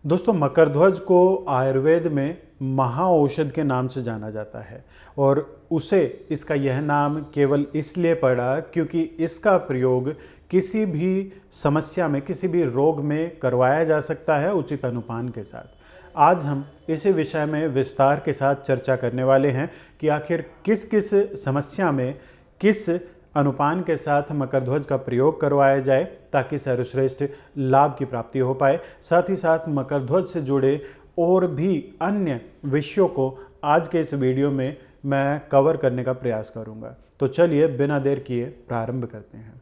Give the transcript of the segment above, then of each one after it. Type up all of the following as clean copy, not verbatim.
दोस्तों, मकरध्वज को आयुर्वेद में महाऔषध के नाम से जाना जाता है और उसे इसका यह नाम केवल इसलिए पड़ा क्योंकि इसका प्रयोग किसी भी समस्या में, किसी भी रोग में करवाया जा सकता है उचित अनुपान के साथ। आज हम इसी विषय में विस्तार के साथ चर्चा करने वाले हैं कि आखिर किस किस समस्या में किस अनुपान के साथ मकरध्वज का प्रयोग करवाया जाए ताकि सर्वश्रेष्ठ लाभ की प्राप्ति हो पाए। साथ ही साथ मकरध्वज से जुड़े और भी अन्य विषयों को आज के इस वीडियो में मैं कवर करने का प्रयास करूंगा। तो चलिए बिना देर किए प्रारंभ करते हैं।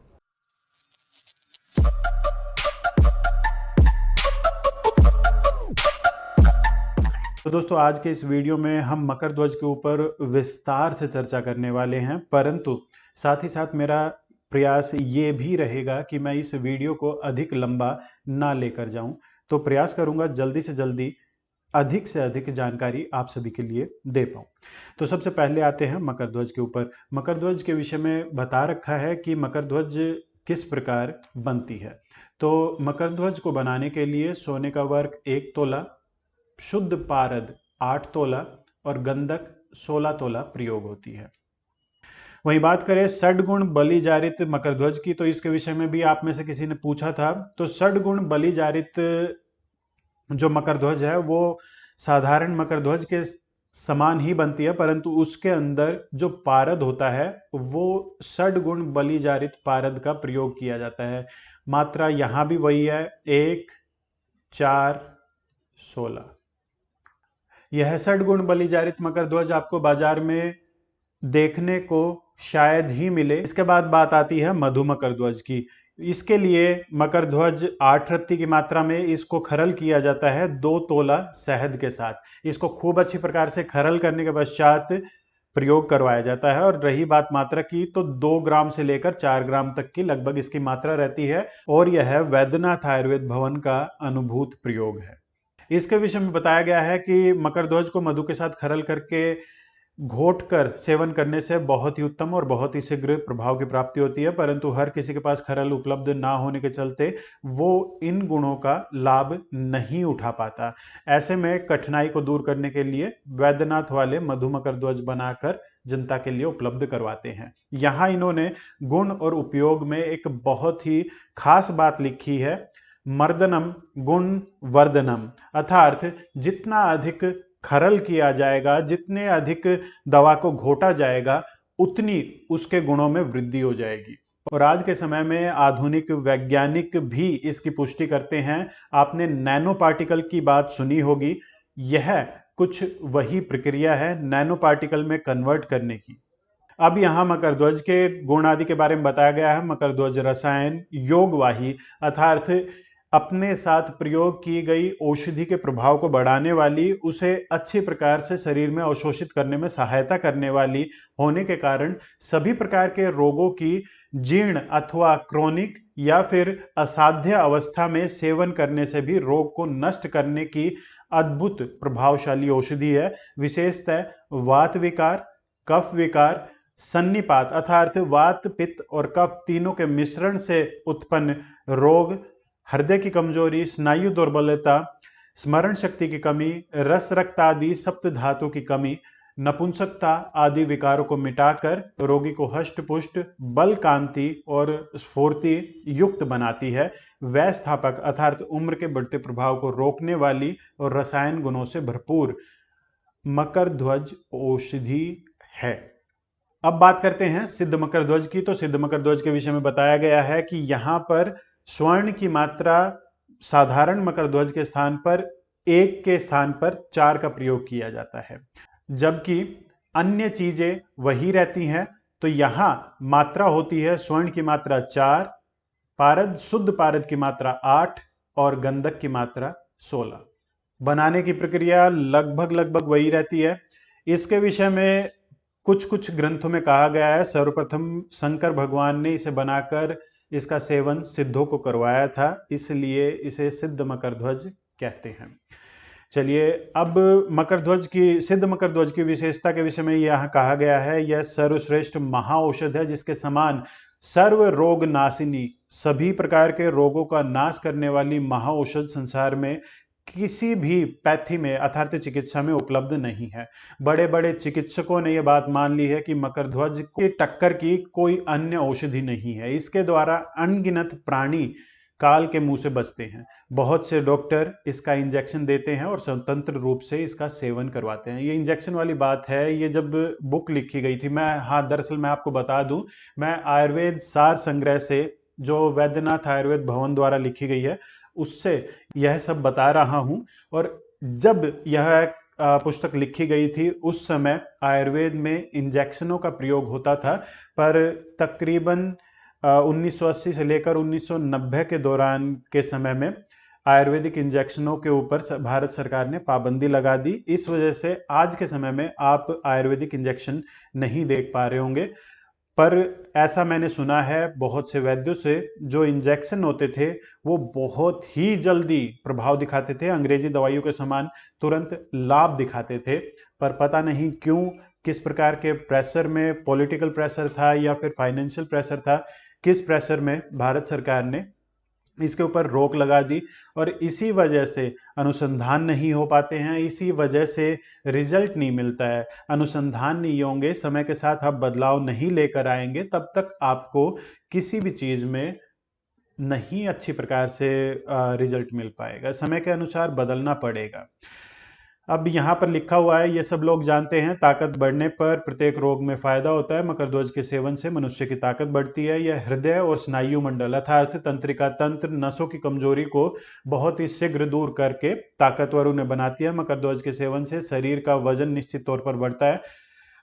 तो दोस्तों, आज के इस वीडियो में हम मकरध्वज के ऊपर विस्तार से चर्चा करने वाले हैं, परंतु साथ ही साथ मेरा प्रयास ये भी रहेगा कि मैं इस वीडियो को अधिक लंबा ना लेकर जाऊं। तो प्रयास करूंगा जल्दी से जल्दी अधिक से अधिक जानकारी आप सभी के लिए दे पाऊं। तो सबसे पहले आते हैं मकरध्वज के ऊपर। मकरध्वज के विषय में बता रखा है कि मकरध्वज किस प्रकार बनती है। तो मकरध्वज को बनाने के लिए सोने का वर्क 1 तोला, शुद्ध पारद 8 तोला और गंधक 16 तोला प्रयोग होती है। वहीं बात करें षड्गुण बलिजारित मकरध्वज की, तो इसके विषय में भी आप में से किसी ने पूछा था। तो षड्गुण बलिजारित जो मकरध्वज है वो साधारण मकरध्वज के समान ही बनती है, परंतु उसके अंदर जो पारद होता है वो षड्गुण बलिजारित पारद का प्रयोग किया जाता है। मात्रा यहां भी वही है, 1, 4, 16। यह षड्गुण बलिजारित मकरध्वज आपको बाजार में देखने को शायद ही मिले। इसके बाद बात आती है मधु मकरध्वज की। इसके लिए मकरध्वज 8 रत्ती की मात्रा में इसको खरल किया जाता है 2 तोला शहद के साथ। इसको खूब अच्छी प्रकार से खरल करने के पश्चात प्रयोग करवाया जाता है। और रही बात मात्रा की, तो 2 ग्राम से लेकर 4 ग्राम तक की लगभग इसकी मात्रा रहती है और यह वैद्यनाथ आयुर्वेद भवन का अनुभूत प्रयोग है। इसके विषय में बताया गया है कि मकरध्वज को मधु के साथ खरल करके घोटकर सेवन करने से बहुत ही उत्तम और बहुत ही शीघ्र प्रभाव की प्राप्ति होती है, परंतु हर किसी के पास खरल उपलब्ध ना होने के चलते वो इन गुणों का लाभ नहीं उठा पाता। ऐसे में कठिनाई को दूर करने के लिए वैद्यनाथ वाले मधु मकरध्वज बनाकर जनता के लिए उपलब्ध करवाते हैं। यहाँ इन्होंने गुण और उपयोग में एक बहुत ही खास बात लिखी है, मर्दनम गुण वर्धनम, अर्थात जितना अधिक खरल किया जाएगा, जितने अधिक दवा को घोटा जाएगा, उतनी उसके गुणों में वृद्धि हो जाएगी। और आज के समय में आधुनिक वैज्ञानिक भी इसकी पुष्टि करते हैं। आपने नैनो पार्टिकल की बात सुनी होगी, यह कुछ वही प्रक्रिया है नैनो पार्टिकल में कन्वर्ट करने की। अब यहां मकरध्वज के गुण आदि के बारे में बताया गया है। मकरध्वज रसायन योगवाही, अर्थात अपने साथ प्रयोग की गई औषधि के प्रभाव को बढ़ाने वाली, उसे अच्छी प्रकार से शरीर में अवशोषित करने में सहायता करने वाली होने के कारण सभी प्रकार के रोगों की जीर्ण अथवा क्रोनिक या फिर असाध्य अवस्था में सेवन करने से भी रोग को नष्ट करने की अद्भुत प्रभावशाली औषधि है। विशेषतः वात विकार, कफ विकार, सन्निपात अर्थात वात, पित्त और कफ तीनों के मिश्रण से उत्पन्न रोग, हृदय की कमजोरी, स्नायु दुर्बलता, स्मरण शक्ति की कमी, रस रक्त आदि सप्त धातु की कमी, नपुंसकता आदि विकारों को मिटाकर रोगी को हष्ट पुष्ट, बल, कांति और स्फूर्ति युक्त बनाती है। वैस्थापक अर्थात उम्र के बढ़ते प्रभाव को रोकने वाली और रसायन गुणों से भरपूर मकरध्वज औषधि है। अब बात करते हैं सिद्ध मकरध्वज की। तो सिद्ध मकरध्वज के विषय में बताया गया है कि यहां पर स्वर्ण की मात्रा साधारण मकरध्वज के स्थान पर 1 के स्थान पर 4 का प्रयोग किया जाता है, जबकि अन्य चीजें वही रहती हैं। तो यहां मात्रा होती है स्वर्ण की मात्रा 4, पारद शुद्ध पारद की मात्रा 8 और गंधक की मात्रा 16। बनाने की प्रक्रिया लगभग वही रहती है। इसके विषय में कुछ ग्रंथों में कहा गया है सर्वप्रथम शंकर भगवान ने इसे बनाकर इसका सेवन सिद्धों को करवाया था, इसलिए इसे सिद्ध मकरध्वज कहते हैं। चलिए, अब सिद्ध मकरध्वज की विशेषता के विषय में यहां कहा गया है, यह सर्वश्रेष्ठ महाऔषध है जिसके समान सर्व रोग नाशिनी, सभी प्रकार के रोगों का नाश करने वाली महाऔषध संसार में किसी भी पैथी में अर्थात चिकित्सा में उपलब्ध नहीं है। बड़े बड़े चिकित्सकों ने यह बात मान ली है कि मकरध्वज की टक्कर की कोई अन्य औषधि नहीं है। इसके द्वारा अनगिनत प्राणी काल के मुंह से बचते हैं। बहुत से डॉक्टर इसका इंजेक्शन देते हैं और स्वतंत्र रूप से इसका सेवन करवाते हैं। ये इंजेक्शन वाली बात है, ये जब बुक लिखी गई थी, मैं हाँ दरअसल मैं आपको बता दूं, मैं आयुर्वेद सार संग्रह से, जो वैद्यनाथ आयुर्वेद भवन द्वारा लिखी गई है, उससे यह सब बता रहा हूं। और जब यह पुस्तक लिखी गई थी उस समय आयुर्वेद में इंजेक्शनों का प्रयोग होता था, पर तकरीबन 1980 से लेकर 1990 के दौरान के समय में आयुर्वेदिक इंजेक्शनों के ऊपर भारत सरकार ने पाबंदी लगा दी। इस वजह से आज के समय में आप आयुर्वेदिक इंजेक्शन नहीं देख पा रहे होंगे। पर ऐसा मैंने सुना है बहुत से वैद्यों से, जो इंजेक्शन होते थे वो बहुत ही जल्दी प्रभाव दिखाते थे, अंग्रेजी दवाइयों के समान तुरंत लाभ दिखाते थे। पर पता नहीं क्यों, किस प्रकार के प्रेशर में, पॉलिटिकल प्रेशर था या फिर फाइनेंशियल प्रेशर था, किस प्रेशर में भारत सरकार ने इसके ऊपर रोक लगा दी। और इसी वजह से अनुसंधान नहीं हो पाते हैं, इसी वजह से रिजल्ट नहीं मिलता है। अनुसंधान नहीं होंगे, समय के साथ आप बदलाव नहीं लेकर आएंगे, तब तक आपको किसी भी चीज में नहीं अच्छी प्रकार से रिजल्ट मिल पाएगा। समय के अनुसार बदलना पड़ेगा। अब यहाँ पर लिखा हुआ है, ये सब लोग जानते हैं, ताकत बढ़ने पर प्रत्येक रोग में फायदा होता है। मकरध्वज के सेवन से मनुष्य की ताकत बढ़ती है। यह हृदय और स्नायु मंडल अर्थात तंत्रिका तंत्र, नसों की कमजोरी को बहुत ही शीघ्र दूर करके ताकतवर उन्हें बनाती है। मकरध्वज के सेवन से शरीर का वजन निश्चित तौर पर बढ़ता है।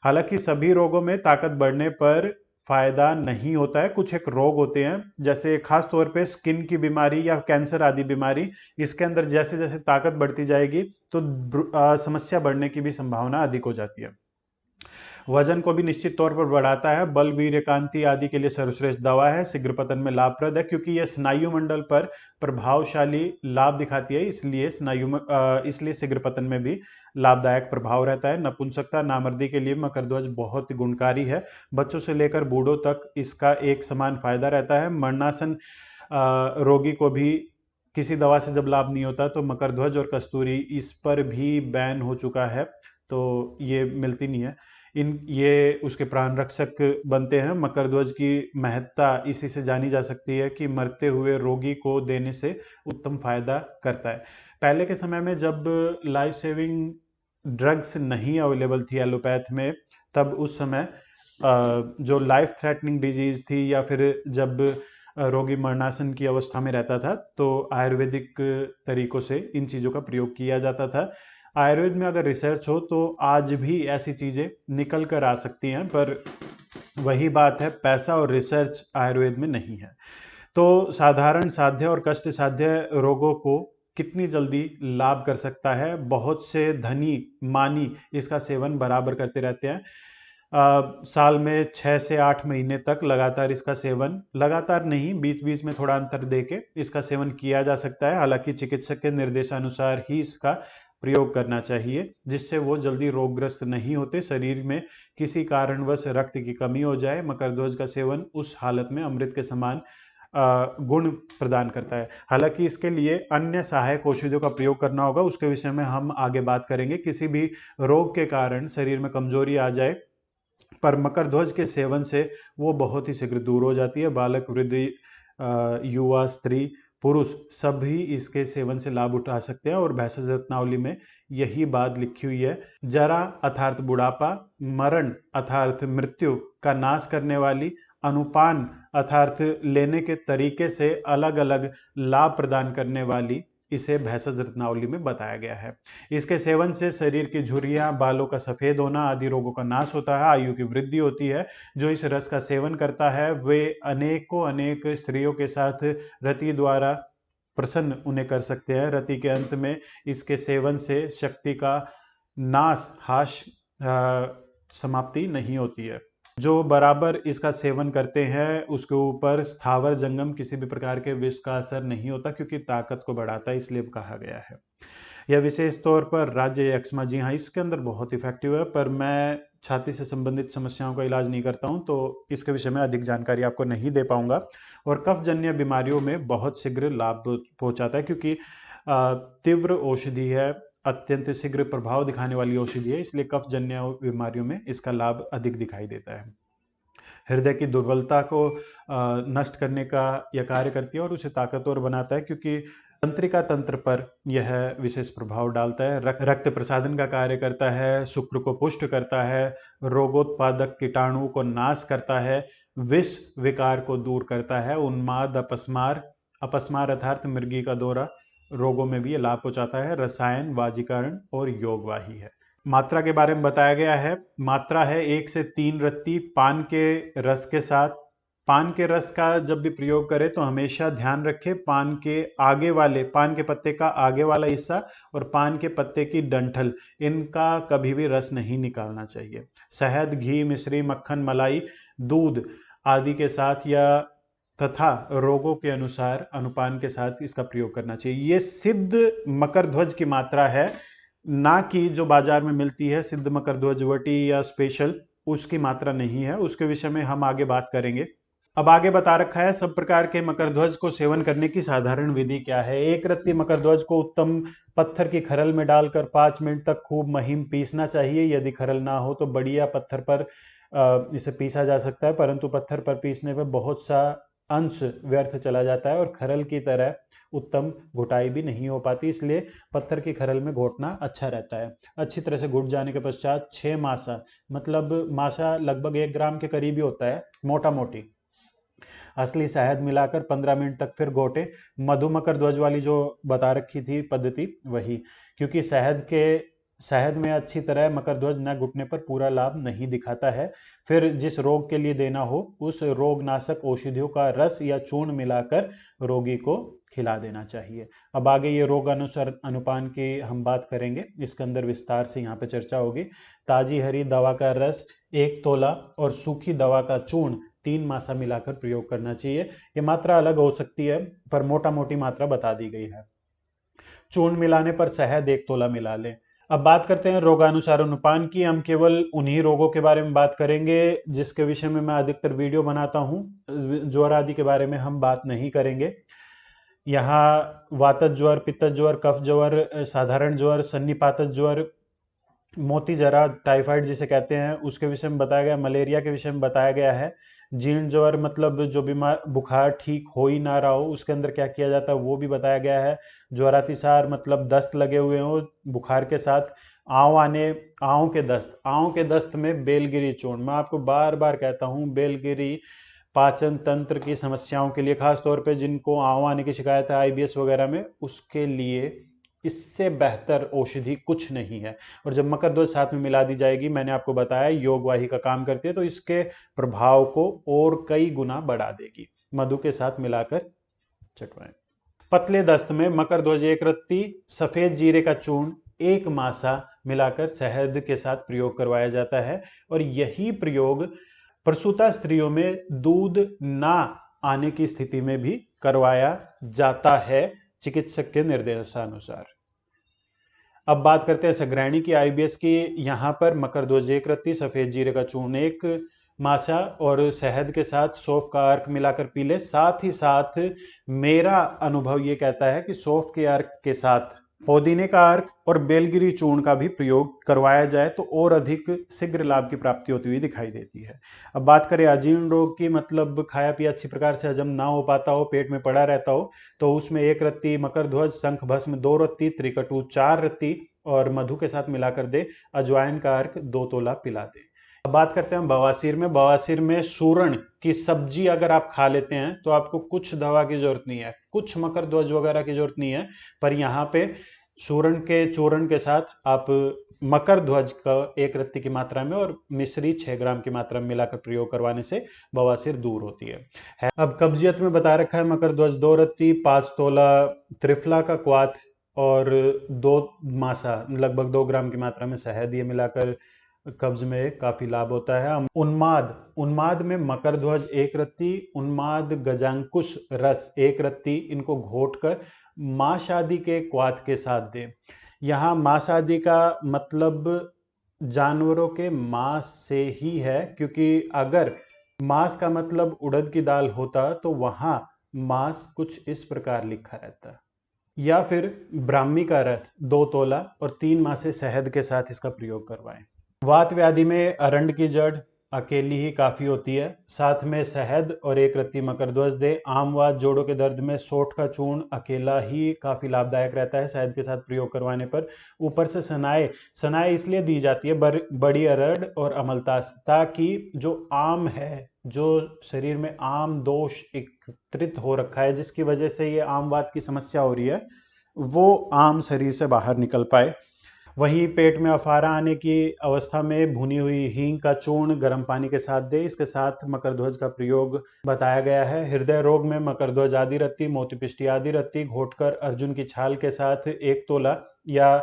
हालांकि सभी रोगों में ताकत बढ़ने पर फायदा नहीं होता है। कुछ एक रोग होते हैं, जैसे खास तौर पे स्किन की बीमारी या कैंसर आदि बीमारी, इसके अंदर जैसे जैसे ताकत बढ़ती जाएगी तो समस्या बढ़ने की भी संभावना अधिक हो जाती है। वजन को भी निश्चित तौर पर बढ़ाता है। बल, वीर्य, कांति आदि के लिए सर्वश्रेष्ठ दवा है। शीघ्र पतन में लाभप्रद है, क्योंकि यह स्नायु मंडल पर प्रभावशाली लाभ दिखाती है, इसलिए इसलिए शीघ्र पतन में भी लाभदायक प्रभाव रहता है। नपुंसकता, नामर्दी के लिए मकरध्वज बहुत गुणकारी है। बच्चों से लेकर बूढ़ों तक इसका एक समान फायदा रहता है। मरणासन रोगी को भी किसी दवा से जब लाभ नहीं होता, तो मकरध्वज और कस्तूरी इस पर भी बैन हो चुका है, तो ये मिलती नहीं है। ये उसके प्राण रक्षक बनते हैं। मकरध्वज की महत्ता इसी से जानी जा सकती है कि मरते हुए रोगी को देने से उत्तम फायदा करता है। पहले के समय में जब लाइफ सेविंग ड्रग्स नहीं अवेलेबल थी एलोपैथ में, तब उस समय जो लाइफ थ्रेटनिंग डिजीज थी या फिर जब रोगी मरणासन की अवस्था में रहता था, तो आयुर्वेदिक तरीकों से इन चीज़ों का प्रयोग किया जाता था। आयुर्वेद में अगर रिसर्च हो तो आज भी ऐसी चीज़ें निकल कर आ सकती हैं, पर वही बात है, पैसा और रिसर्च आयुर्वेद में नहीं है। तो साधारण साध्य और कष्ट साध्य रोगों को कितनी जल्दी लाभ कर सकता है। बहुत से धनी मानी इसका सेवन बराबर करते रहते हैं। साल में 6 से 8 महीने तक लगातार इसका सेवन, लगातार नहीं, बीच बीच में थोड़ा अंतर देके इसका सेवन किया जा सकता है। हालांकि चिकित्सक के निर्देशानुसार ही इसका प्रयोग करना चाहिए, जिससे वो जल्दी रोगग्रस्त नहीं होते। शरीर में किसी कारणवश रक्त की कमी हो जाए, मकरध्वज का सेवन उस हालत में अमृत के समान गुण प्रदान करता है। हालांकि इसके लिए अन्य सहायक औषधियों का प्रयोग करना होगा, उसके विषय में हम आगे बात करेंगे। किसी भी रोग के कारण शरीर में कमजोरी आ जाए, पर मकरध्वज के सेवन से वो बहुत ही शीघ्र दूर हो जाती है। बालक, वृद्ध, युवा, स्त्री, पुरुष सभी इसके सेवन से लाभ उठा सकते हैं। और भेषज रत्नावली में यही बात लिखी हुई है। जरा अर्थात बुढ़ापा, मरण अर्थात मृत्यु का नाश करने वाली, अनुपान अर्थात लेने के तरीके से अलग अलग लाभ प्रदान करने वाली, इसे भेषज रत्नावली में बताया गया है। इसके सेवन से शरीर की झुर्रियां, बालों का सफेद होना आदि रोगों का नाश होता है। आयु की वृद्धि होती है। जो इस रस का सेवन करता है वे अनेकों अनेक स्त्रियों के साथ रति द्वारा प्रसन्न उन्हें कर सकते हैं। रति के अंत में इसके सेवन से शक्ति का नाश, समाप्ति नहीं होती है। जो बराबर इसका सेवन करते हैं उसके ऊपर स्थावर जंगम किसी भी प्रकार के विष का असर नहीं होता, क्योंकि ताकत को बढ़ाता है, इसलिए कहा गया है। यह विशेष तौर पर राज्य यक्ष्मा, जी हाँ, इसके अंदर बहुत इफेक्टिव है, पर मैं छाती से संबंधित समस्याओं का इलाज नहीं करता हूं, तो इसके विषय में अधिक जानकारी आपको नहीं दे पाऊंगा। और कफजन्य बीमारियों में बहुत शीघ्र लाभ पहुंचाता है, क्योंकि तीव्र औषधि है, अत्यंत शीघ्र प्रभाव दिखाने वाली औषधि है, इसलिए कफ जन्य बीमारियों में इसका लाभ अधिक दिखाई देता है। हृदय की दुर्बलता को नष्ट करने का यह कार्य करती है और उसे ताकतवर बनाता है, क्योंकि तंत्रिका तंत्र पर यह विशेष प्रभाव डालता है। रक्त प्रसादन का कार्य करता है, शुक्र को पुष्ट करता है, रोगोत्पादक कीटाणु को नाश करता है, विष विकार को दूर करता है, उन्माद, अपस्मार, अपस्मार अर्थात मिर्गी का दौरा, रोगों में भी ये लाभ पहुंचाता है। रसायन, वाजीकरण और योगवाही है। मात्रा के बारे में बताया गया है। मात्रा है 1 से 3 रत्ती पान के रस के साथ। पान के रस का जब भी प्रयोग करें तो हमेशा ध्यान रखें पान के आगे वाले, पान के पत्ते का आगे वाला हिस्सा और पान के पत्ते की डंठल, इनका कभी भी रस नहीं निकालना चाहिए। शहद, घी, मिश्री, मक्खन, मलाई, दूध आदि के साथ या तथा रोगों के अनुसार अनुपान के साथ इसका प्रयोग करना चाहिए। ये सिद्ध मकर ध्वज की मात्रा है, ना कि जो बाजार में मिलती है सिद्ध मकर ध्वज वटी या स्पेशल, उसकी मात्रा नहीं है। उसके विषय में हम आगे बात करेंगे। अब आगे बता रखा है सब प्रकार के मकर ध्वज को सेवन करने की साधारण विधि क्या है। एक रत्ती मकर ध्वज को उत्तम पत्थर की खरल में डालकर 5 मिनट तक खूब महीन पीसना चाहिए। यदि खरल ना हो तो बढ़िया पत्थर पर इसे पीसा जा सकता है, परंतु पत्थर पर पीसने पर बहुत सा अंश व्यर्थ चला जाता है और खरल की तरह उत्तम घुटाई भी नहीं हो पाती, इसलिए पत्थर की खरल में घोटना अच्छा रहता है। अच्छी तरह से घुट जाने के पश्चात 6 मासा, मतलब मासा लगभग 1 ग्राम के करीब ही होता है, मोटा मोटी असली शहद मिलाकर 15 मिनट तक फिर घोटे। मधुमकर ध्वज वाली जो बता रखी थी पद्धति वही, क्योंकि शहद में अच्छी तरह मकर ध्वज न घुटने पर पूरा लाभ नहीं दिखाता है। फिर जिस रोग के लिए देना हो उस रोगनाशक औषधियों का रस या चूर्ण मिलाकर रोगी को खिला देना चाहिए। अब आगे ये रोग अनुसार अनुपान की हम बात करेंगे, इसके अंदर विस्तार से यहाँ पे चर्चा होगी। ताजी हरी दवा का रस 1 तोला और सूखी दवा का चूर्ण 3 मासा मिलाकर प्रयोग करना चाहिए। ये मात्रा अलग हो सकती है पर मोटा मोटी मात्रा बता दी गई है। चूर्ण मिलाने पर शहद 1 तोला मिला लें। अब बात करते हैं रोगानुसार अनुपान की। हम केवल उन्हीं रोगों के बारे में बात करेंगे जिसके विषय में मैं अधिकतर वीडियो बनाता हूँ। ज्वर आदि के बारे में हम बात नहीं करेंगे। यहाँ वातज ज्वर, पित्तज ज्वर, कफ ज्वर, साधारण ज्वर, सन्निपातज ज्वर, मोती जरा, टाइफाइड जिसे कहते हैं, उसके विषय में बताया गया। मलेरिया के विषय में बताया गया है। जीर्ण ज्वर मतलब जो बीमार बुखार ठीक हो ही ना रहा हो, उसके अंदर क्या किया जाता है वो भी बताया गया है। ज्वरातिसार मतलब दस्त लगे हुए हो बुखार के साथ, आँव के दस्त में बेलगिरी चूर्ण। मैं आपको बार बार कहता हूँ बेलगिरी पाचन तंत्र की समस्याओं के लिए, खास तौर पे जिनको आँव आने की शिकायत है IBS वगैरह में, उसके लिए इससे बेहतर औषधि कुछ नहीं है। और जब मकर ध्वज साथ में मिला दी जाएगी, मैंने आपको बताया योगवाही का काम करती है, तो इसके प्रभाव को और कई गुना बढ़ा देगी। मधु के साथ मिलाकर चटवाएं। पतले दस्त में मकर ध्वज 1 रत्ती, सफेद जीरे का चूर्ण 1 मासा मिलाकर शहद के साथ प्रयोग करवाया जाता है। और यही प्रयोग प्रसूता स्त्रियों में दूध ना आने की स्थिति में भी करवाया जाता है चिकित्सक के निर्देशानुसार। अब बात करते हैं सगृहिणी की IBS की। यहाँ पर मकर ध्वज 1 रत्ती, सफेद जीरे का चूर्ण 1 मासा और शहद के साथ सौंफ का अर्क मिलाकर पी ले। साथ ही साथ मेरा अनुभव ये कहता है कि सौंफ के अर्क के साथ पुदीने का अर्क और बेलगिरी चूर्ण का भी प्रयोग करवाया जाए तो और अधिक शीघ्र लाभ की प्राप्ति होती हुई दिखाई देती है। अब बात करें अजीर्ण रोग की, मतलब खाया पिया अच्छी प्रकार से हजम ना हो पाता हो, पेट में पड़ा रहता हो, तो उसमें 1 रत्ती मकर ध्वज, शंख भस्म 2 रत्ती, त्रिकटु 4 रत्ती और मधु के साथ मिलाकर दे। अजवाइन का अर्क 2 तोला पिला दे। अब बात करते हैं बवासीर में। बवासीर में सूरण की सब्जी अगर आप खा लेते हैं तो आपको कुछ दवा की जरूरत नहीं है, कुछ मकर ध्वज वगैरह की जरूरत नहीं है, पर यहाँ पे सूरण के चूर्ण के साथ आप मकर ध्वज का 1 रत्ती की मात्रा में और मिश्री 6 ग्राम की मात्रा में मिलाकर प्रयोग करवाने से बवासीर दूर होती है। अब कब्जियत में बता रखा है मकर ध्वज 2 रत्ती, 5 तोला त्रिफला का क्वाथ और 2 मासा लगभग 2 ग्राम की मात्रा में शहद, ये मिलाकर कब्ज में काफी लाभ होता है। उन्माद में मकर ध्वज 1 रत्ती, उन्माद गजांकुश रस 1 रत्ती, इनको घोटकर मांस आदि के क्वाथ के साथ दें। यहाँ मांस आदि का मतलब जानवरों के मांस से ही है, क्योंकि अगर मांस का मतलब उड़द की दाल होता तो वहां मांस कुछ इस प्रकार लिखा रहता। या फिर ब्राह्मी का रस 2 तोला और 3 मासे शहद के साथ इसका प्रयोग करवाएं। वात व्याधि में अरंड की जड़ अकेली ही काफ़ी होती है, साथ में शहद और 1 रत्ती मकरध्वज दें। आम व जोड़ों के दर्द में सोंठ का चूर्ण अकेला ही काफ़ी लाभदायक रहता है शहद के साथ प्रयोग करवाने पर। ऊपर से सनाए सनाए इसलिए दी जाती है बड़ी अरंड और अमलतास, ताकि जो आम है, जो शरीर में आम दोष एकत्रित हो रखा है जिसकी वजह से ये आम वात की समस्या हो रही है, वो आम शरीर से बाहर निकल पाए। वहीं पेट में अफारा आने की अवस्था में भुनी हुई हींग का चूर्ण गर्म पानी के साथ दे। इसके साथ मकरध्वज का प्रयोग बताया गया है। हृदय रोग में मकरध्वज आदि रत्ती, मोतीपिष्टी आदि रत्ती घोटकर अर्जुन की छाल के साथ 1 तोला या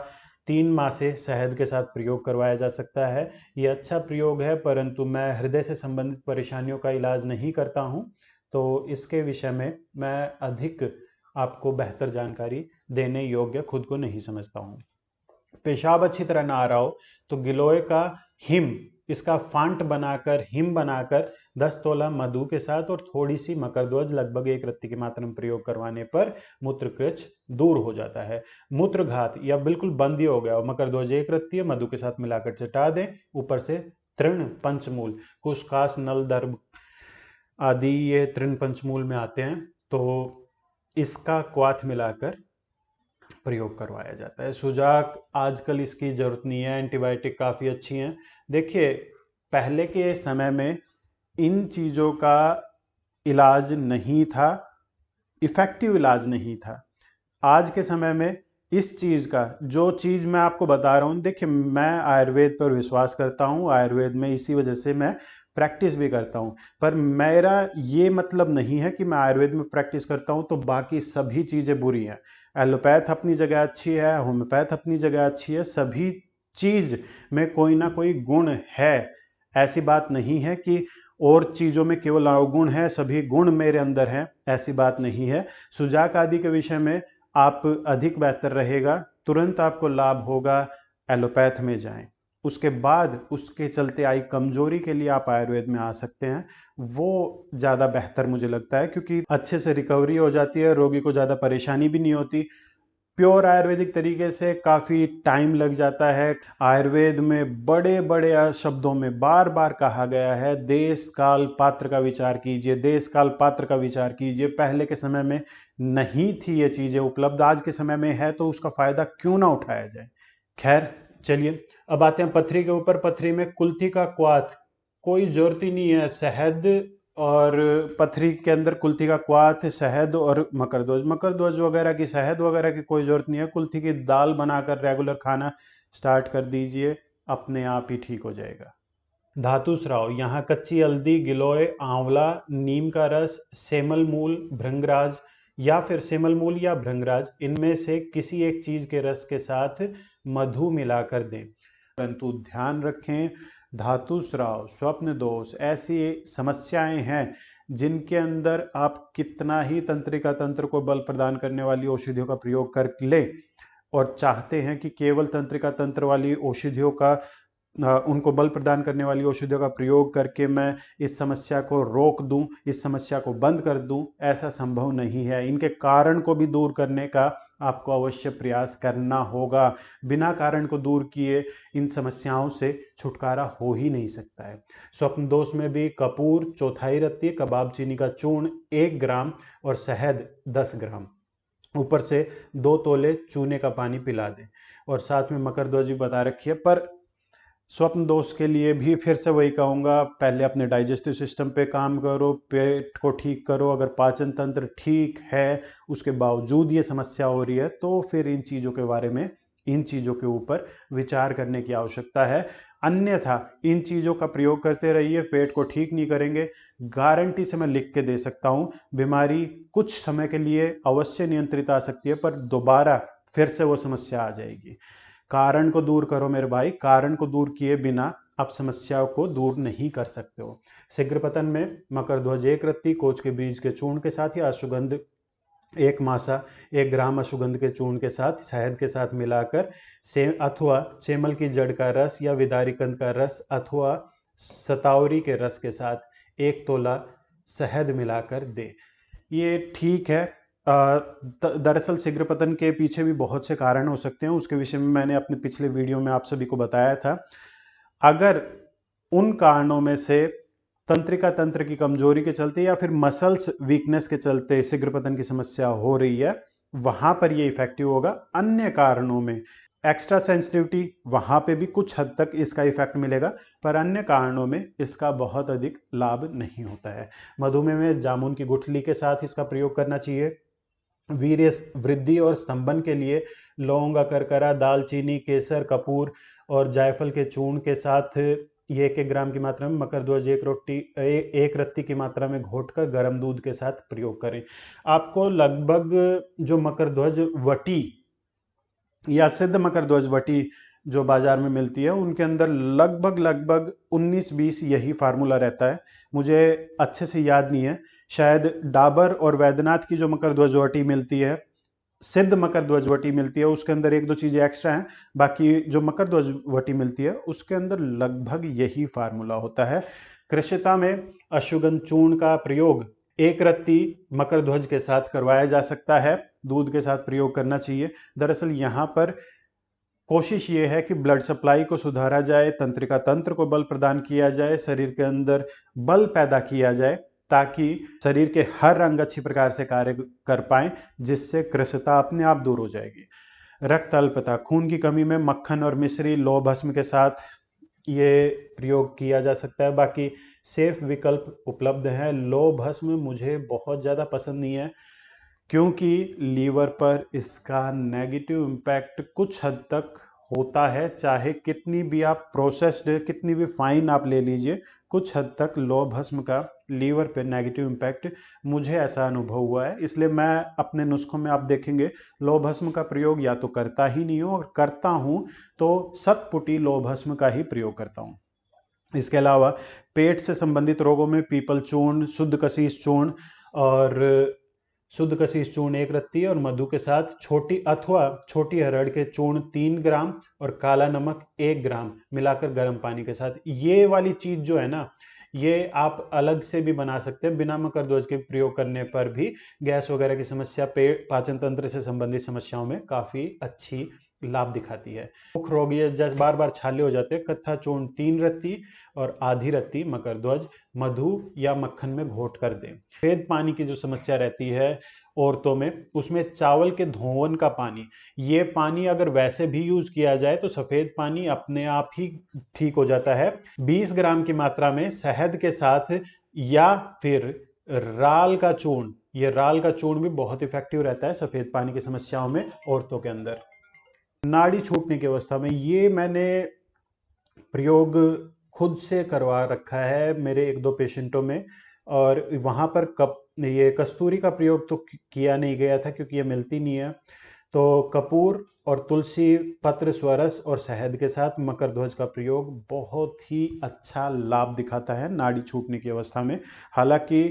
3 मासे शहद के साथ प्रयोग करवाया जा सकता है। ये अच्छा प्रयोग है, परंतु मैं हृदय से संबंधित परेशानियों का इलाज नहीं करता हूँ, तो इसके विषय में मैं अधिक आपको बेहतर जानकारी देने योग्य खुद को नहीं समझता हूँ। पेशाब अच्छी तरह ना आ रहा हो तो गिलोय का हिम, इसका फांट बनाकर हिम बनाकर 10 तोला मधु के साथ और थोड़ी सी मकरध्वज लगभग 1 रत्ती की मात्रा में प्रयोग करवाने पर मूत्रकृच दूर हो जाता है। मूत्रघात या बिल्कुल बंद ही हो गया और मकरध्वज 1 रत्ती मधु के साथ मिलाकर चटा दें। ऊपर से तृण पंचमूल, कुशकास, नल, दर्भ आदि ये तृण पंचमूल में आते हैं, तो इसका क्वाथ मिलाकर प्रयोग करवाया जाता है। सुजाक आजकल इसकी ज़रूरत नहीं है, एंटीबायोटिक काफ़ी अच्छी हैं। देखिए, पहले के समय में इन चीज़ों का इलाज नहीं था, इफ़ेक्टिव इलाज नहीं था। आज के समय में इस चीज़ का, जो चीज़ मैं आपको बता रहा हूँ, देखिए मैं आयुर्वेद पर विश्वास करता हूँ, आयुर्वेद में इसी वजह से मैं प्रैक्टिस भी करता हूँ। पर मेरा ये मतलब नहीं है कि मैं आयुर्वेद में प्रैक्टिस करता हूँ तो बाकी सभी चीज़ें बुरी हैं। एलोपैथ अपनी जगह अच्छी है, होम्योपैथ अपनी जगह अच्छी है, सभी चीज़ में कोई ना कोई गुण है। ऐसी बात नहीं है कि और चीज़ों में केवल अवगुण है, सभी गुण मेरे अंदर हैं, ऐसी बात नहीं है। सुजाक आदि के विषय में आप अधिक बेहतर रहेगा, तुरंत आपको लाभ होगा, एलोपैथ में जाएं। उसके बाद उसके चलते आई कमजोरी के लिए आप आयुर्वेद में आ सकते हैं, वो ज़्यादा बेहतर मुझे लगता है, क्योंकि अच्छे से रिकवरी हो जाती है, रोगी को ज़्यादा परेशानी भी नहीं होती। प्योर आयुर्वेदिक तरीके से काफ़ी टाइम लग जाता है। आयुर्वेद में बड़े बड़े शब्दों में बार बार कहा गया है, देश काल पात्र का विचार कीजिए, देश काल पात्र का विचार कीजिए। पहले के समय में नहीं थी ये चीज़ें उपलब्ध, आज के समय में है, तो उसका फ़ायदा क्यों ना उठाया जाए। खैर चलिए, अब आते हैं पथरी के ऊपर। पथरी में कुल्थी का क्वाथ, कोई ज़रूरत ही नहीं है। शहद और पथरी के अंदर कुल्थी का क्वाथ, शहद और मकरध्वज वगैरह की, शहद वगैरह की कोई ज़रूरत नहीं है। कुल्थी की दाल बनाकर रेगुलर खाना स्टार्ट कर दीजिए, अपने आप ही ठीक हो जाएगा। धातु स्राव, यहाँ कच्ची हल्दी, गिलोय, आंवला, नीम का रस, सेमल मूल, भृंगराज या फिर सेमल मूल या भृंगराज, इनमें से किसी एक चीज के रस के साथ मधु मिलाकर दें। परंतु ध्यान रखें, धातु स्राव, स्वप्न दोष ऐसी समस्याएं हैं जिनके अंदर आप कितना ही तंत्रिका तंत्र को बल प्रदान करने वाली औषधियों का प्रयोग कर ले और चाहते हैं कि केवल तंत्रिका तंत्र वाली औषधियों का, उनको बल प्रदान करने वाली औषधियों का प्रयोग करके मैं इस समस्या को रोक दूं, इस समस्या को बंद कर दूं, ऐसा संभव नहीं है। इनके कारण को भी दूर करने का आपको अवश्य प्रयास करना होगा। बिना कारण को दूर किए इन समस्याओं से छुटकारा हो ही नहीं सकता है। स्वप्न दोष में भी कपूर चौथाई रत्ती, कबाब चीनी का चूर्ण 1 ग्राम और शहद 10 ग्राम, ऊपर से 2 तोले चूने का पानी पिला दें। और साथ में मकरध्वज भी बता रखी है। पर स्वप्न दोष के लिए भी फिर से वही कहूँगा, पहले अपने डाइजेस्टिव सिस्टम पे काम करो, पेट को ठीक करो। अगर पाचन तंत्र ठीक है, उसके बावजूद ये समस्या हो रही है, तो फिर इन चीज़ों के बारे में, इन चीज़ों के ऊपर विचार करने की आवश्यकता है। अन्यथा इन चीज़ों का प्रयोग करते रहिए, पेट को ठीक नहीं करेंगे, गारंटी से मैं लिख के दे सकता हूँ, बीमारी कुछ समय के लिए अवश्य नियंत्रित आ सकती है, पर दोबारा फिर से वो समस्या आ जाएगी। कारण को दूर करो मेरे भाई, कारण को दूर किए बिना आप समस्याओं को दूर नहीं कर सकते हो। शीघ्र पतन में मकरध्वज 1 रत्ती कोच के बीज के चूर्ण के साथ या अश्वगंध 1 मासा 1 ग्राम अश्वगंध के चूर्ण के साथ शहद के साथ मिलाकर अथवा सेमल की जड़ का रस या विदारीकंद का रस अथवा सतावरी के रस के साथ 1 तोला शहद मिलाकर दे। ये ठीक है, दरअसल शीघ्र पतन के पीछे भी बहुत से कारण हो सकते हैं, उसके विषय में मैंने अपने पिछले वीडियो में आप सभी को बताया था। अगर उन कारणों में से तंत्रिका तंत्र की कमजोरी के चलते या फिर मसल्स वीकनेस के चलते शीघ्र पतन की समस्या हो रही है, वहां पर ये इफेक्टिव होगा। अन्य कारणों में एक्स्ट्रा सेंसिटिविटी, वहां पे भी कुछ हद तक इसका इफेक्ट मिलेगा, पर अन्य कारणों में इसका बहुत अधिक लाभ नहीं होता है। मधुमेह में जामुन की गुठली के साथ इसका प्रयोग करना चाहिए। वीर्य वृद्धि और स्तंभन के लिए लौंग, अकरकरा, दालचीनी, केसर, कपूर और जायफल के चूर्ण के साथ ये 1-1 ग्राम की मात्रा में मकरध्वज एक रत्ती की मात्रा में घोटकर गर्म दूध के साथ प्रयोग करें। आपको लगभग जो मकरध्वज वटी या सिद्ध मकरध्वज वटी जो बाजार में मिलती है, उनके अंदर लगभग 19-20 यही फार्मूला रहता है। मुझे अच्छे से याद नहीं है, शायद डाबर और वैद्यनाथ की जो मकरध्वज वटी मिलती है, सिद्ध मकरध्वज वटी मिलती है, उसके अंदर 1-2 चीजें एक्स्ट्रा हैं। बाकी जो मकरध्वज वटी मिलती है उसके अंदर लगभग यही फार्मूला होता है। कृषिता में अश्वगंध चूर्ण का प्रयोग 1 रत्ती मकरध्वज के साथ करवाया जा सकता है, दूध के साथ प्रयोग करना चाहिए। दरअसल यहाँ पर कोशिश ये है कि ब्लड सप्लाई को सुधारा जाए, तंत्रिका तंत्र को बल प्रदान किया जाए, शरीर के अंदर बल पैदा किया जाए, ताकि शरीर के हर अंग अच्छी प्रकार से कार्य कर पाए, जिससे कृशता अपने आप दूर हो जाएगी। रक्त अल्पता, खून की कमी में मक्खन और मिश्री लौह भस्म के साथ ये प्रयोग किया जा सकता है। बाकी सेफ विकल्प उपलब्ध हैं। लौह भस्म मुझे बहुत ज़्यादा पसंद नहीं है, क्योंकि लीवर पर इसका नेगेटिव इम्पैक्ट कुछ हद तक होता है। चाहे कितनी भी आप प्रोसेस्ड, कितनी भी फाइन आप ले लीजिए, कुछ हद तक लौह भस्म का लीवर पे नेगेटिव इम्पैक्ट मुझे ऐसा अनुभव हुआ है। इसलिए मैं अपने नुस्खों में आप देखेंगे लौह भस्म का प्रयोग या तो करता ही नहीं हूँ, और करता हूँ तो सतपुटी लौह भस्म का ही प्रयोग करता हूँ। इसके अलावा पेट से संबंधित रोगों में पीपल चूर्ण, शुद्ध कशीस चूर्ण और शुद्ध कशीस चूर्ण 1 रत्ती और मधु के साथ छोटी हरड़ के चूर्ण 3 ग्राम और काला नमक 1 ग्राम मिलाकर गर्म पानी के साथ, ये वाली चीज जो है ना, ये आप अलग से भी बना सकते हैं। बिना मकरध्वज के प्रयोग करने पर भी गैस वगैरह की समस्या, पेट पाचन तंत्र से संबंधित समस्याओं में काफी अच्छी लाभ दिखाती है। मुख रोग, ये जैसे बार बार छाले हो जाते हैं, कत्था चूर्ण 3 रत्ती और आधी रत्ती मकरध्वज मधु या मक्खन में घोट कर दें। सफेद पानी की जो समस्या रहती है औरतों में, उसमें चावल के धोवन का पानी, ये पानी अगर वैसे भी यूज किया जाए तो सफेद पानी अपने आप ही ठीक हो जाता है। 20 ग्राम की मात्रा में शहद के साथ, या फिर राल का चूर्ण, ये राल का चूर्ण भी बहुत इफेक्टिव रहता है सफेद पानी की समस्याओं में औरतों के अंदर। नाड़ी छूटने की अवस्था में, ये मैंने प्रयोग खुद से करवा रखा है मेरे 1-2 पेशेंटों में, और वहाँ पर ये कस्तूरी का प्रयोग तो किया नहीं गया था क्योंकि ये मिलती नहीं है। तो कपूर और तुलसी पत्र, स्वरस और शहद के साथ मकरध्वज का प्रयोग बहुत ही अच्छा लाभ दिखाता है नाड़ी छूटने की अवस्था में। हालांकि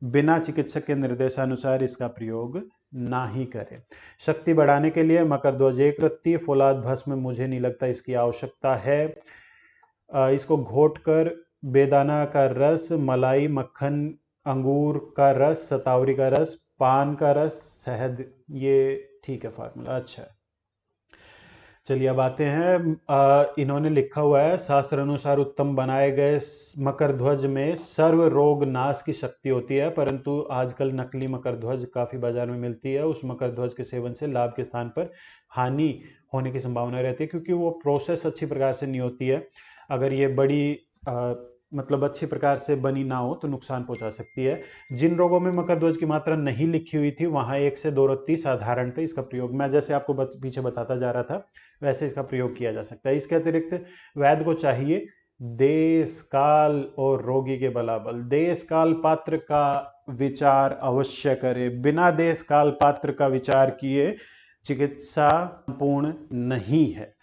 बिना चिकित्सक के निर्देशानुसार इसका प्रयोग ना ही करें। शक्ति बढ़ाने के लिए मकरध्वज 1 रत्ती, फौलाद भस्म मुझे नहीं लगता इसकी आवश्यकता है। इसको घोट कर बेदाना का रस, मलाई, मक्खन, अंगूर का रस, सतावरी का रस, पान का रस, शहद, ये ठीक है फार्मूला। अच्छा है, चलिए अब आते हैं। इन्होंने लिखा हुआ है, शास्त्र अनुसार उत्तम बनाए गए मकरध्वज में सर्व रोग नाश की शक्ति होती है, परंतु आजकल नकली मकरध्वज काफी बाजार में मिलती है। उस मकरध्वज के सेवन से लाभ के स्थान पर हानि होने की संभावना रहती है, क्योंकि वो प्रोसेस अच्छी प्रकार से नहीं होती है। अगर ये बड़ी मतलब अच्छी प्रकार से बनी ना हो तो नुकसान पहुंचा सकती है। जिन रोगों में मकरध्वज की मात्रा नहीं लिखी हुई थी, वहां 1 से 2 रत्ती साधारण थे। इसका प्रयोग मैं जैसे आपको पीछे बताता जा रहा था, वैसे इसका प्रयोग किया जा सकता है। इसके अतिरिक्त वैद्य को चाहिए देश काल और रोगी के बलाबल। देश काल पात्र का विचार अवश्य करे, बिना देश काल पात्र का विचार किए चिकित्सा पूर्ण नहीं है।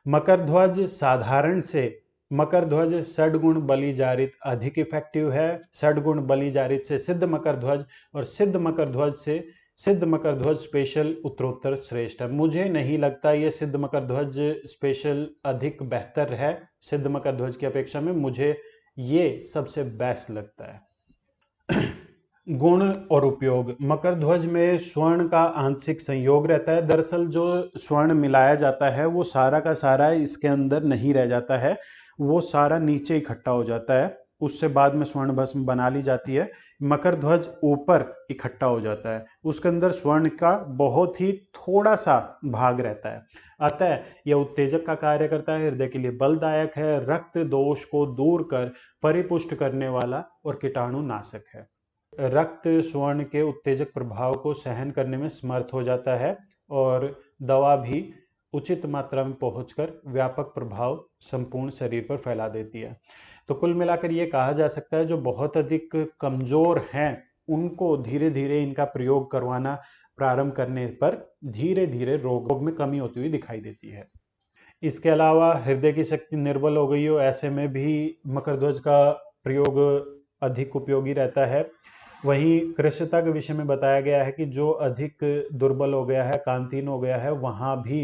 मकरध्वज साधारण से मकरध्वज षडगुण बलिजारित अधिक इफेक्टिव है। षडगुण बलिजारित से सिद्ध मकरध्वज और सिद्ध मकरध्वज से सिद्ध मकरध्वज स्पेशल उत्तरोत्तर श्रेष्ठ है। मुझे नहीं लगता ये सिद्ध मकरध्वज स्पेशल अधिक बेहतर है। सिद्ध मकरध्वज की अपेक्षा में मुझे ये सबसे बेस्ट लगता है। गुण और उपयोग। मकर ध्वज में स्वर्ण का आंशिक संयोग रहता है। दरअसल जो स्वर्ण मिलाया जाता है वो सारा का सारा इसके अंदर नहीं रह जाता है, वो सारा नीचे इकट्ठा हो जाता है, उससे बाद में स्वर्ण भस्म बना ली जाती है। मकर ध्वज ऊपर इकट्ठा हो जाता है, उसके अंदर स्वर्ण का बहुत ही थोड़ा सा भाग रहता है। अतः यह उत्तेजक का कार्य करता है, हृदय के लिए बलदायक है, रक्त दोष को दूर कर परिपुष्ट करने वाला और कीटाणुनाशक है। रक्त स्वर्ण के उत्तेजक प्रभाव को सहन करने में समर्थ हो जाता है और दवा भी उचित मात्रा में पहुंचकर व्यापक प्रभाव संपूर्ण शरीर पर फैला देती है। तो कुल मिलाकर ये कहा जा सकता है जो बहुत अधिक कमजोर हैं उनको धीरे धीरे इनका प्रयोग करवाना प्रारंभ करने पर धीरे धीरे रोग में कमी होती हुई दिखाई देती है। इसके अलावा हृदय की शक्ति निर्बल हो गई हो, ऐसे में भी मकर ध्वज का प्रयोग अधिक उपयोगी रहता है। वहीं कृशता के विषय में बताया गया है कि जो अधिक दुर्बल हो गया है, कांतिहीन हो गया है, वहां भी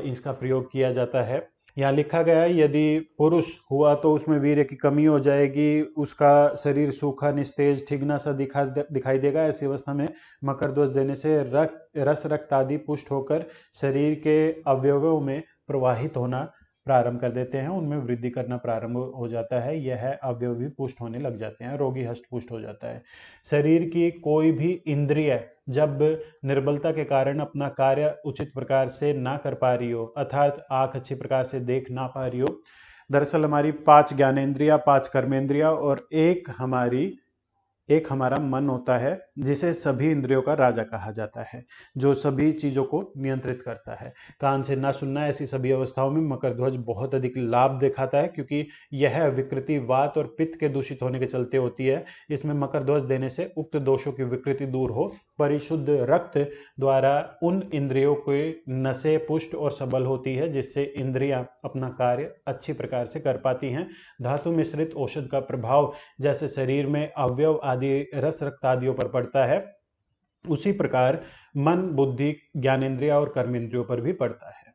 इसका प्रयोग किया जाता है। यहाँ लिखा गया है यदि पुरुष हुआ तो उसमें वीर्य की कमी हो जाएगी, उसका शरीर सूखा निस्तेज ठिगना सा दिखाई देगा। ऐसी अवस्था में मकर ध्वज देने से रक्त आदि पुष्ट होकर शरीर के अवयवों में प्रवाहित होना प्रारंभ कर देते हैं, उनमें वृद्धि करना प्रारंभ हो जाता है, यह अवयव भी पुष्ट होने लग जाते हैं, रोगी हष्ट पुष्ट हो जाता है। शरीर की कोई भी इंद्रिय जब निर्बलता के कारण अपना कार्य उचित प्रकार से ना कर पा रही हो, अर्थात आंख अच्छी प्रकार से देख ना पा रही हो, दरअसल हमारी 5 ज्ञानेंद्रिया, 5 कर्मेंद्रिया और एक हमारा मन होता है जिसे सभी इंद्रियों का राजा कहा जाता है, जो सभी चीजों को नियंत्रित करता है। कान से ना सुनना, ऐसी सभी अवस्थाओं में मकर ध्वज बहुत अधिक लाभ दिखाता है क्योंकि यह विकृति वात और पित्त के दूषित होने के चलते होती है। इसमें मकर ध्वज देने से उक्त दोषों की विकृति दूर हो, परिशुद्ध रक्त द्वारा उन इंद्रियों के नसें पुष्ट और सबल होती है जिससे इंद्रियां अपना कार्य अच्छी प्रकार से कर पाती हैं। धातु मिश्रित औषध का प्रभाव जैसे शरीर में अवयव आदि रस रक्त आदियों पर पड़ता है, उसी प्रकार मन बुद्धि ज्ञानेंद्रिय और कर्मेंद्रियों पर भी पड़ता है।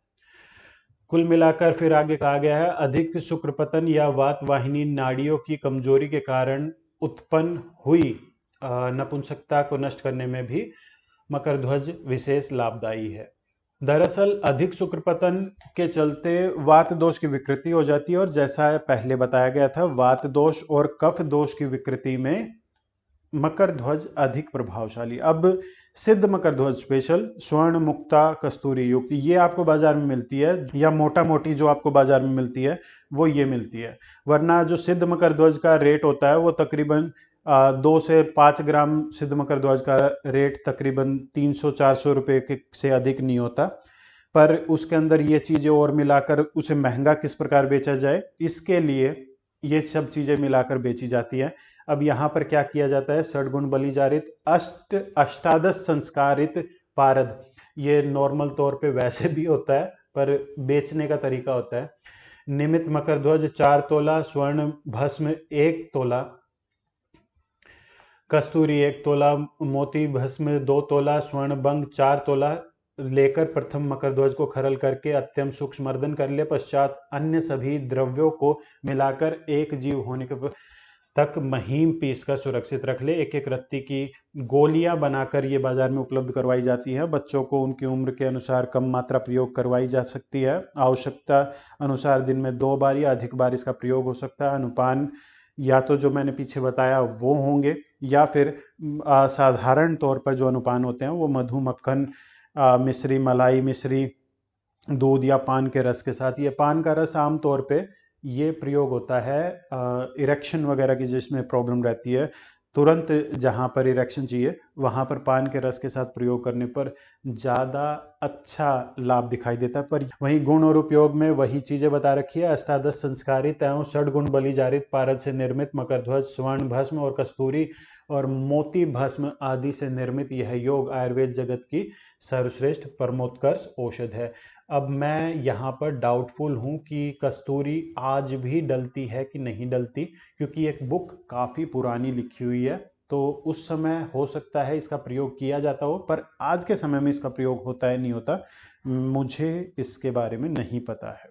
कुल मिलाकर फिर आगे कहा गया है अधिक शुक्रपतन या वात वाहिनी नाड़ियों की कमजोरी के कारण उत्पन्न हुई नपुंसकता को नष्ट करने में भी मकर ध्वज विशेष लाभदायी है। दरअसल अधिक शुक्रपतन के चलते वात दोष की विकृति हो जाती है और जैसा पहले बताया गया था वात दोष और कफ दोष की विकृति में मकर ध्वज अधिक प्रभावशाली। अब सिद्ध मकर ध्वज स्पेशल स्वर्ण मुक्ता कस्तूरी युक्त ये आपको बाजार में मिलती है, या मोटा मोटी जो आपको बाजार में मिलती है वो ये मिलती है। वरना जो सिद्ध मकर ध्वज का रेट होता है वो तकरीबन 2 से 5 ग्राम सिद्ध मकर ध्वज का रेट तकरीबन 300-400 रुपये से अधिक नहीं होता। पर उसके अंदर ये चीज़ें और मिलाकर उसे महंगा किस प्रकार बेचा जाए, इसके लिए ये सब चीज़ें मिलाकर बेची जाती हैं। अब यहाँ पर क्या किया जाता है, षड्गुण बलिजारित अष्टादश संस्कारित पारद, ये नॉर्मल तौर पे वैसे भी होता है पर बेचने का तरीका होता है। निमित मकर ध्वज 4 तोला, स्वर्ण भस्म 1 तोला, कस्तूरी 1 तोला, मोती भस्म 2 तोला, स्वर्ण बंग 4 तोला लेकर प्रथम मकर ध्वज को खरल करके अत्यंत सूक्ष्म मर्दन कर ले, पश्चात अन्य सभी द्रव्यों को मिलाकर एक जीव होने के तक महीन पीस कर सुरक्षित रख ले। एक एक रत्ती की गोलियां बनाकर ये बाजार में उपलब्ध करवाई जाती हैं। बच्चों को उनकी उम्र के अनुसार कम मात्रा प्रयोग करवाई जा सकती है। आवश्यकता अनुसार दिन में 2 बार या अधिक बार इसका प्रयोग हो सकता है। अनुपान या तो जो मैंने पीछे बताया वो होंगे या फिर साधारण तौर पर जो अनुपान होते हैं वो मधु मक्खन मिश्री मलाई मिश्री दूध या पान के रस के साथ। ये पान का रस आम तौर पे ये प्रयोग होता है इरेक्शन वगैरह की जिसमें प्रॉब्लम रहती है, तुरंत जहाँ पर इरेक्शन चाहिए वहाँ पर पान के रस के साथ प्रयोग करने पर ज़्यादा अच्छा लाभ दिखाई देता है। पर वहीं गुण और उपयोग में वही चीज़ें बता रखी है। अष्टादश संस्कारित एवं षड्गुण बलिजारित पारद से निर्मित मकर ध्वज स्वर्ण भस्म और कस्तूरी और मोती भस्म आदि से निर्मित यह योग आयुर्वेद जगत की सर्वश्रेष्ठ परमोत्कर्ष औषध है। अब मैं यहाँ पर डाउटफुल हूँ कि कस्तूरी आज भी डलती है कि नहीं डलती, क्योंकि एक बुक काफ़ी पुरानी लिखी हुई है, तो उस समय हो सकता है इसका प्रयोग किया जाता हो, पर आज के समय में इसका प्रयोग होता है नहीं होता मुझे इसके बारे में नहीं पता है।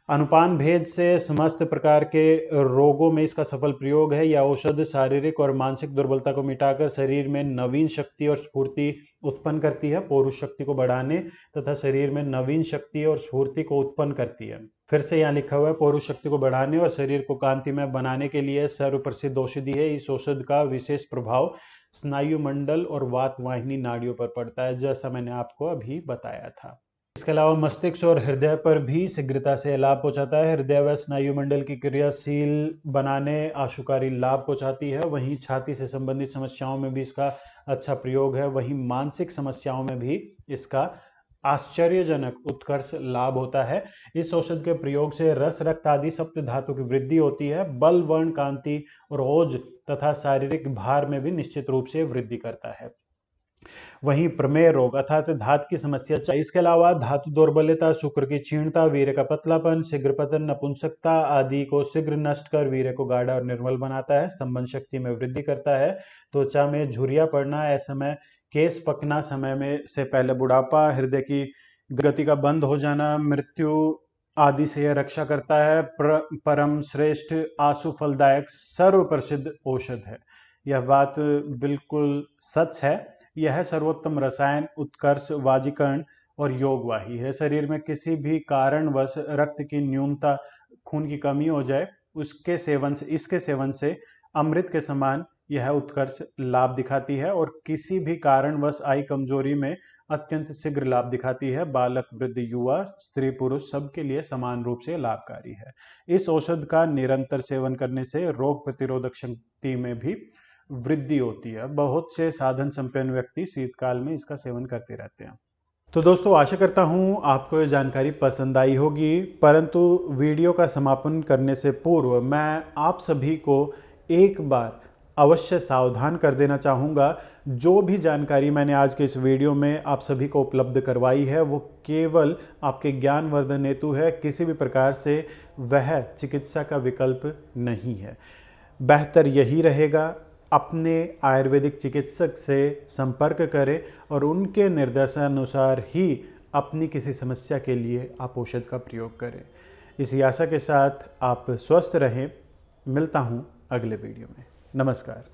अनुपान भेद से समस्त प्रकार के रोगों में इसका सफल प्रयोग है। यह औषध शारीरिक और मानसिक दुर्बलता को मिटाकर शरीर में नवीन शक्ति और स्फूर्ति उत्पन्न करती है। पौरुष शक्ति को बढ़ाने तथा शरीर में नवीन शक्ति और स्फूर्ति को उत्पन्न करती है। फिर से यहाँ लिखा हुआ है, पौरुष शक्ति को बढ़ाने और शरीर को कांतिमय बनाने के लिए सर्वप्रसिद्ध औषधि है। इस औषध का विशेष प्रभाव स्नायु मंडल और वात वाहिनी नाड़ियों पर पड़ता है, जैसा मैंने आपको अभी बताया था। इसके अलावा मस्तिष्क और हृदय पर भी शीघ्रता से लाभ पहुंचाता है। हृदय व स्नायु मंडल की क्रियाशील बनाने आशुकारी लाभ पहुंचाती है। वहीं छाती से संबंधित समस्याओं में भी इसका अच्छा प्रयोग है। वहीं मानसिक समस्याओं में भी इसका आश्चर्यजनक उत्कर्ष लाभ होता है। इस औषध के प्रयोग से रस, रक्त आदि सप्त धातु की वृद्धि होती है। बल, वर्ण, कांति और ओज तथा शारीरिक भार में भी निश्चित रूप से वृद्धि करता है। वहीं प्रमेय रोग अर्थात धात की समस्या, इसके अलावा धातु दौर्बल्यता, शुक्र की क्षीणता, वीर्य का पतलापन, शीघ्र पतन, नपुंसकता आदि को शीघ्र नष्ट कर वीर्य को गाढ़ा और निर्मल बनाता है। स्तंभन शक्ति में वृद्धि करता है। त्वचा में झुर्रियां पड़ना, असमय केस पकना, समय में से पहले बुढ़ापा, हृदय की गति का बंद हो जाना, मृत्यु आदि से यह रक्षा करता है। परम श्रेष्ठ आशु फलदायक सर्व प्रसिद्ध औषध है। यह बात बिल्कुल सच है। यह सर्वोत्तम रसायन, उत्कर्ष, वाजीकरण और योगवाही है। शरीर में किसी भी कारणवश रक्त की न्यूनता, खून की कमी हो जाए, इसके सेवन से अमृत के समान यह उत्कर्ष लाभ दिखाती है और किसी भी कारणवश आई कमजोरी में अत्यंत शीघ्र लाभ दिखाती है। बालक, वृद्ध, युवा, स्त्री, पुरुष सबके लिए समान रूप से लाभकारी है। इस औषध का निरंतर सेवन करने से रोग प्रतिरोधक शक्ति में भी वृद्धि होती है। बहुत से साधन संपन्न व्यक्ति शीतकाल में इसका सेवन करते रहते हैं। तो दोस्तों, आशा करता हूँ आपको ये जानकारी पसंद आई होगी, परंतु वीडियो का समापन करने से पूर्व मैं आप सभी को एक बार अवश्य सावधान कर देना चाहूँगा। जो भी जानकारी मैंने आज के इस वीडियो में आप सभी को उपलब्ध करवाई है वो केवल आपके ज्ञानवर्धन हेतु है। किसी भी प्रकार से वह चिकित्सा का विकल्प नहीं है। बेहतर यही रहेगा अपने आयुर्वेदिक चिकित्सक से संपर्क करें और उनके निर्देशानुसार ही अपनी किसी समस्या के लिए आप औषध का प्रयोग करें। इसी आशा के साथ आप स्वस्थ रहें। मिलता हूँ अगले वीडियो में। नमस्कार।